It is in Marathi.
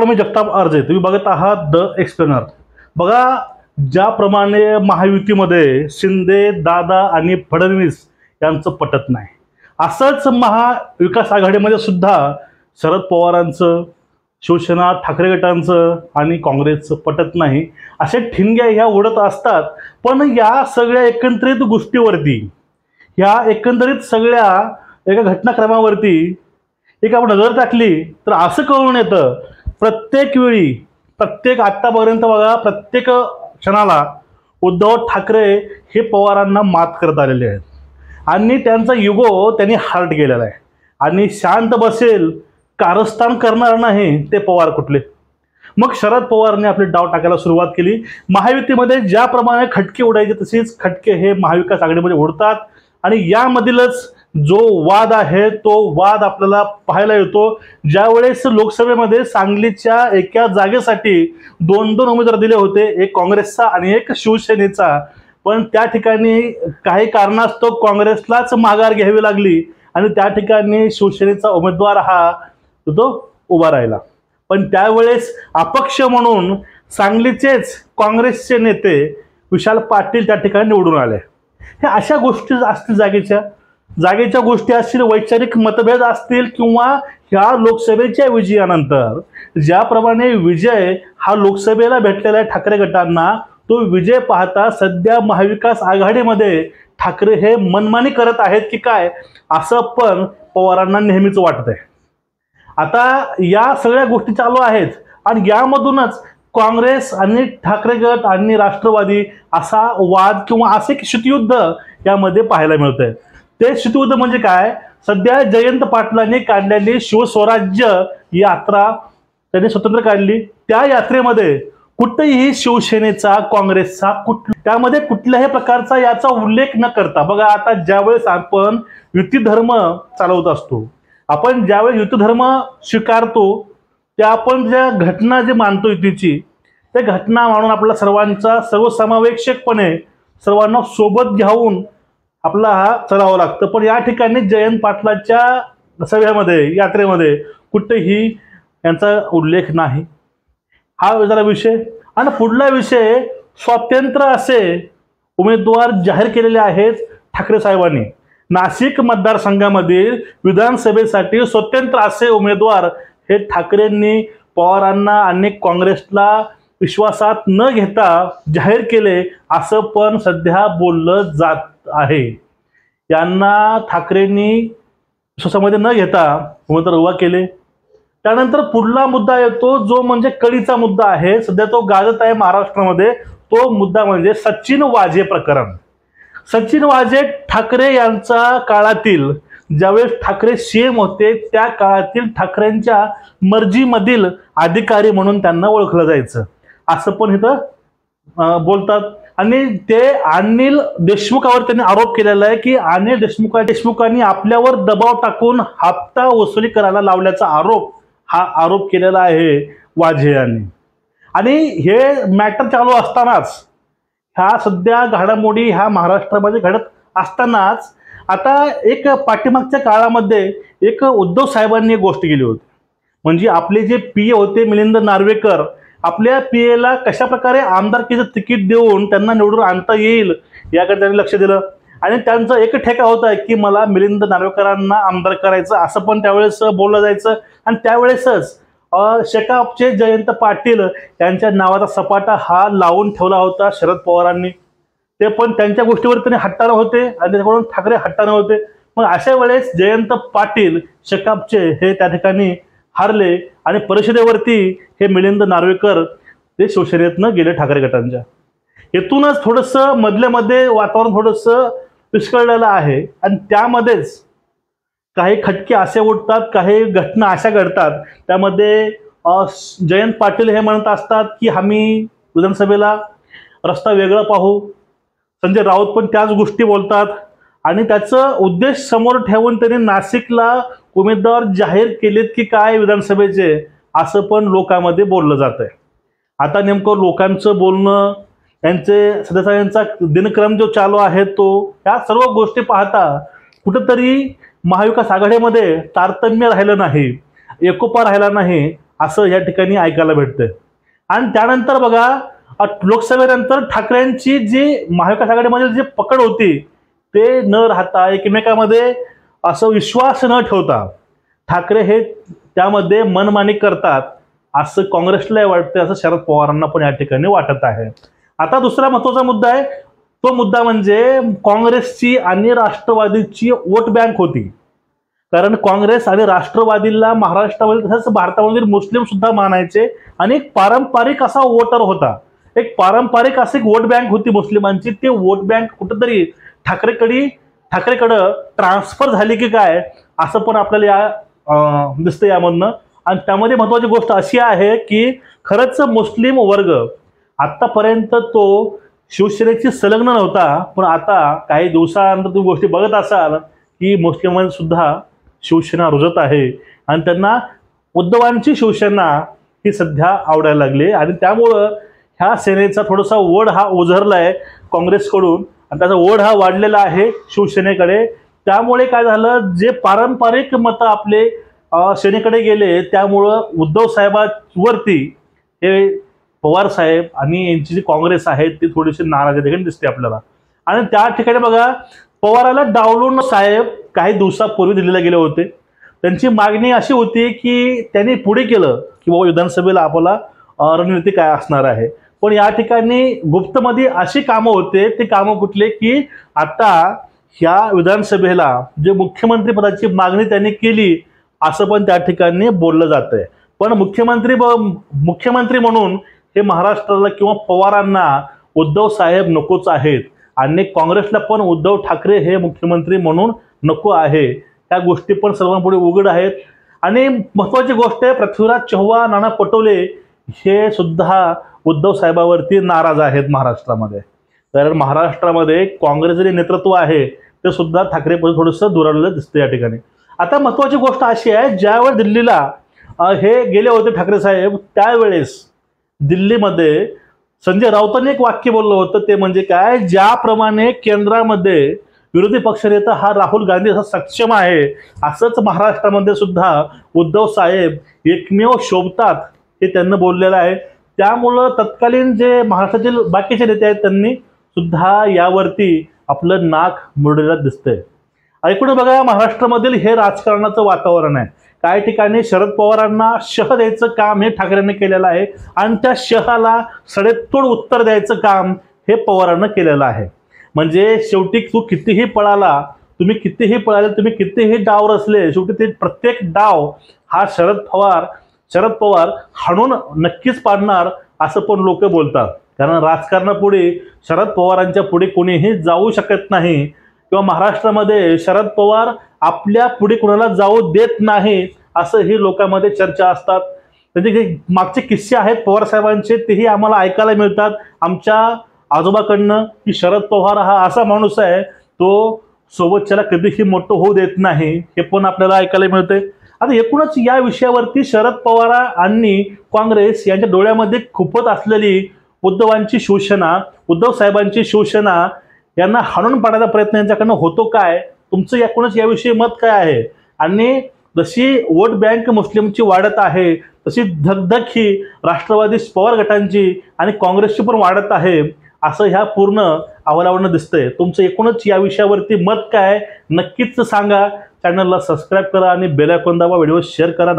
प्रमेय जगताप अर्ज आहे, तुम्ही बघत आहात द एक्सप्लेनर. बघा, ज्याप्रमाणे महायुतीमध्ये शिंदे दादा आणि फडणवीस यांचं पटत नाही, असंच महाविकास आघाडीमध्ये सुद्धा शरद पवारांचं, शिवसेना ठाकरे गटांचं आणि काँग्रेसचं पटत नाही. असे ठिणग्या ह्या उडत असतात. पण या सगळ्या एकंदरीत गोष्टीवरती, ह्या एकंदरीत सगळ्या एका घटनाक्रमावरती एक आपण नजर टाकली तर असं कळून येतं, प्रत्येक वेळी, प्रत्येक आत्तापर्यंत बघा, प्रत्येक क्षणाला उद्धव ठाकरे हे पवारांना मात करत आलेले आहेत आणि त्यांचा युगो त्यांनी हार्ट केलेला आहे. आणि शांत बसेल, कारस्थान करणार नाही ते पवार कुठले. मग शरद पवारने आपले डाव टाकायला सुरुवात केली. महायुतीमध्ये ज्याप्रमाणे खटके उडायचे तसेच खटके हे महाविकास आघाडीमध्ये उडतात. आणि यामधीलच जो वाद आहे तो वाद आपल्याला पाहायला येतो ज्यावेळेस लोकसभेमध्ये सांगलीच्या एका जागेसाठी दोन उमेदवार दिले होते, एक काँग्रेसचा आणि एक शिवसेनेचा. पण त्या ठिकाणी काही कारणास्तव काँग्रेसलाच माघार घ्यावी लागली आणि त्या ठिकाणी शिवसेनेचा उमेदवार हा तो उभा राहिला. पण त्यावेळेस अपक्ष म्हणून सांगलीचेच काँग्रेसचे नेते विशाल पाटील त्या ठिकाणी निवडून आले. हे अशा गोष्टी असतील, जागेच्या गोष्टी असतील, वैचारिक मतभेद असतील, किंवा ह्या लोकसभेच्या विजयानंतर ज्याप्रमाणे विजय हा लोकसभेला भेटलेला आहे ठाकरे गटांना, तो विजय पाहता सध्या महाविकास आघाडीमध्ये ठाकरे हे मनमानी करत आहेत की काय, असं पण पवारांना नेहमीच वाटतंय. आता या सगळ्या गोष्टी चालू आहेत आणि यामधूनच काँग्रेस आणि ठाकरे गट आणि राष्ट्रवादी असा वाद किंवा असे शितयुद्ध यामध्ये पाहायला मिळतंय. ते शितयुद्ध म्हणजे काय, सध्या जयंत पाटलांनी काढलेली शिवस्वराज्य यात्रा त्यांनी स्वतंत्र काढली. त्या यात्रेमध्ये कुठेही शिवसेनेचा, काँग्रेसचा त्यामध्ये कुठल्याही प्रकारचा याचा उल्लेख न करता, बघा आता ज्यावेळेस आपण युती धर्म चालवत असतो, आपण ज्यावेळेस युती धर्म स्वीकारतो, त्या आपण ज्या घटना जे मानतो युतीची, त्या घटना मानून आपला सर्वांचा सर्वसमावेशकपणे सर्वांना सोबत घेऊन आपला हा चलावं लागतं. पण या ठिकाणी जयंत पाटलाच्या सभेमध्ये, यात्रेमध्ये कुठेही यांचा उल्लेख नाही. हा जरा विषय. आणि पुढला विषय, स्वतंत्र असे उमेदवार जाहीर केलेले आहेत ठाकरे साहेबांनी. नाशिक मतदारसंघामधील विधानसभेसाठी स्वतंत्र असे उमेदवार हे ठाकरेंनी पवारांना आणि काँग्रेसला विश्वासात न घेता जाहीर केले, असं पण सध्या बोललं जात आहे. यांना ठाकरेंनी विश्वासामध्ये न घेता उमेदवार उभा केले. त्यानंतर पुढला मुद्दा येतो जो म्हणजे कळीचा मुद्दा आहे, सध्या तो गाजत आहे महाराष्ट्रामध्ये. तो मुद्दा म्हणजे सचिन वाझे प्रकरण. सचिन वाझे ठाकरे यांचा काळातील, ज्यावेळेस ठाकरे सीएम होते त्या काळातील ठाकरेंच्या मर्जीमधील अधिकारी म्हणून त्यांना ओळखलं जायचं, असं पण इथं बोलतात. आणि ते अनिल देशमुखावर त्यांनी आरोप केलेला आहे की अनिल देशमुखांनी आपल्यावर दबाव टाकून हप्ता वसुली करायला लावल्याचा हा आरोप केलेला आहे वाझे यांनी. आणि हे मॅटर चालू असतानाच, ह्या सध्या घडामोडी ह्या महाराष्ट्रामध्ये घडत असतानाच, आता एक पाठीमागच्या काळामध्ये एक उद्धव साहेबांनी एक गोष्ट केली होती. म्हणजे आपले जे पीए होते मिलिंद नार्वेकर, आपल्या पीएला कशा प्रकारे आमदारकीचं तिकीट देऊन त्यांना निवडून आणता येईल याकडे त्यांनी लक्ष दिलं. आणि त्यांचा एक ठेका होता की मला मिलिंद नार्वेकरांना आमदार करायचं, असं पण त्यावेळेस बोललं जायचं. आणि त्यावेळेसच शेकापचे जयंत पाटील यांच्या नावाचा सपाटा हा लावून ठेवला होता शरद पवारांनी. ते पण त्यांच्या गोष्टीवर त्यांनी हट्टाने होते आणि त्याच्याकडून ठाकरे हट्टाने होते. मग अशा वेळेस जयंत पाटील शेकापचे हे त्या ठिकाणी हारले आणि परिषदेवरती हे मिलिंद नार्वेकर ते शिवसेनेतनं गेले ठाकरे गटांच्या. येथूनच थोडंसं मधल्यामध्ये वातावरण थोडंसं विस्कळलेलं आहे. आणि त्यामध्येच काही खटके असे उठतात, काही घटना अशा घडतात, त्यामध्ये जयंत पाटील हे म्हणत असतात की आम्ही विधानसभेला रस्ता वेगळा पाहू. संजय राऊत पण त्याच गोष्टी बोलतात आणि त्याचं उद्देश समोर ठेवून त्यांनी नाशिकला उमेदवार जाहीर केलेत की काय विधानसभेचे, असं पण लोकांमध्ये बोललं जात आहे. आता नेमकं लोकांचं बोलणं, त्यांचे सदस्यांचा दिनक्रम जो चालू आहे तो, ह्या सर्व गोष्टी पाहता कुठंतरी महाविकास आघाडीमध्ये तारतम्य राहिलं नाही, एकोपा राहिला नाही, असं या ठिकाणी ऐकायला भेटतंय। आणि त्यानंतर बघा लोकसभेनंतर ठाकरेंची जी महाविकास आघाडीमध्ये जी पकड होती ते न राहता एकमेकांमध्ये असं विश्वास न ठेवता ठाकरे हे त्यामध्ये मनमानी करतात असं काँग्रेसला वाटतं, असं शरद पवारांना पण या ठिकाणी वाटत आहे। आता दुसरा महत्त्वाचा मुद्दा आहे, तो मुद्दा म्हणजे काँग्रेसची आणि राष्ट्रवादीची वोट बँक होती। कारण काँग्रेस आणि राष्ट्रवादीला महाराष्ट्रामध्ये तसंच भारतामध्ये मुस्लिम सुद्धा मानायचे आणि एक पारंपरिक असा वोटर होता, एक पारंपरिक अशी वोट बँक होती मुस्लिमांची। ते वोट बँक कुठेतरी ठाकरेकडं ट्रान्सफर झाली की काय असं पण आपल्याला या दिसतं यामधनं। आणि त्यामध्ये महत्त्वाची गोष्ट अशी आहे की खरंच मुस्लिम वर्ग आतापर्यंत तो शिवसेनेची संलग्न नव्हता, पण आता काही दिवसानंतर तुम्ही गोष्टी बघत असाल की मुस्लिमांना सुद्धा शिवसेना रुजत आहे आणि त्यांना उद्धवांची शिवसेना ही सध्या आवडायला लागली आणि त्यामुळं ह्या सेनेचा थोडासा ओढ हा ओझरलाय काँग्रेसकडून आणि त्याचा ओढ हा वाढलेला आहे शिवसेनेकडे। त्यामुळे काय झालं, जे पारंपरिक मतं आपले सेनेकडे गेले त्यामुळं उद्धव साहेबांवरती हे पवार साहेब आणि यांची जी काँग्रेस आहे ती थोडीशी नाराज देखील दिसते आपल्याला। आणि त्या ठिकाणी बघा पवाराला डावलून साहेब काही दिवसापूर्वी दिल्लीला गेले होते। त्यांची मागणी अशी होती की त्यांनी पुढे केलं की बाबा विधानसभेला आपल्याला रणनीती काय असणार आहे, पण या ठिकाणी गुप्तमध्ये अशी कामं होते, ते कामं कुठले की आता ह्या विधानसभेला जे मुख्यमंत्री पदाची मागणी त्यांनी केली असं पण त्या ठिकाणी बोललं जातंय। पण मुख्यमंत्री म्हणून हे महाराष्ट्राला किंवा पवारांना उद्धव साहेब नकोच आहेत आणि काँग्रेसला पण उद्धव ठाकरे हे मुख्यमंत्री म्हणून नको आहे, त्या गोष्टी पण सर्वांपुढे उघड आहेत। आणि महत्त्वाची गोष्ट आहे, पृथ्वीराज चव्हाण, नाना पटोले हे सुद्धा उद्धव साहेबांवरती नाराज आहेत महाराष्ट्रामध्ये। तर महाराष्ट्रामध्ये काँग्रेसचे नेतृत्व आहे ते सुद्धा ठाकरेपासून थोडंसं दुरावलेलं दिसतं या ठिकाणी। आता महत्त्वाची गोष्ट अशी आहे, ज्यावेळेस दिल्लीला हे गेले होते ठाकरे साहेब त्यावेळेस दिल्लीमध्ये संजय राऊतांनी एक वाक्य बोललं होतं, ते म्हणजे काय, ज्याप्रमाणे केंद्रामध्ये विरोधी पक्षनेता हा राहुल गांधी असा सक्षम आहे असंच महाराष्ट्रामध्ये सुद्धा उद्धव साहेब एकमेव शोभतात हे त्यांनी बोललेलं आहे। त्यामुळं तत्कालीन जे महाराष्ट्रातील बाकीचे नेते आहेत त्यांनी सुद्धा यावरती आपलं नाक मुरडेलं दिसतंय। ऐकून बघा महाराष्ट्रामधील हे राजकारणाचं वातावरण आहे। काही ठिकाणी शरद पवारांना शह द्यायचं काम हे ठाकरेंनी केलेलं आहे आणि त्या शहाला सडेतोड उत्तर द्यायचं काम हे पवारांना केलेलं आहे। म्हणजे शेवटी तू कितीही पळाला, तुम्ही कितीही पळाले, तुम्ही कितीही डाव रचले, शेवटी ते प्रत्येक डाव हा शरद पवार हाणून नक्कीच पाडणार असं पण लोक बोलतात। कारण राजकारणापुढे शरद पवारांच्या पुढे कोणीही जाऊ शकत नाही किंवा महाराष्ट्रामध्ये शरद पवार आपल्या पुढे कोणाला जाऊ देत नाही असं ही लोकांमध्ये चर्चा असतात। म्हणजे मागचे किस्से आहेत पवार साहेबांचे तेही आम्हाला ऐकायला मिळतात आमच्या आजोबाकडनं की शरद पवार हा असा माणूस आहे तो सोबतच्याला कधीही मोठं होऊ देत नाही, हे पण आपल्याला ऐकायला मिळते। आता एकूणच या विषयावरती शरद पवार आणि काँग्रेस यांच्या डोळ्यामध्ये खुपत असलेली उद्धवांची शिवसेना, उद्धव साहेबांची शिवसेना यांना हाणून पाडण्याचा प्रयत्न यांच्याकडनं होतो काय, तुमचं एकूणच याविषयी मत काय आहे? आणि जशी वोट बँक मुस्लिमची वाढत आहे तशी धगधग ही राष्ट्रवादी पवार गटांची आणि काँग्रेसची पण वाढत आहे असं ह्या पूर्ण अहवालावरून दिसतंय। तुमचं एकूणच या विषयावरती मत काय नक्कीच सांगा। चॅनलला सबस्क्राईब करा आणि बेल आयकॉन दाबा, व्हिडिओ शेअर करा।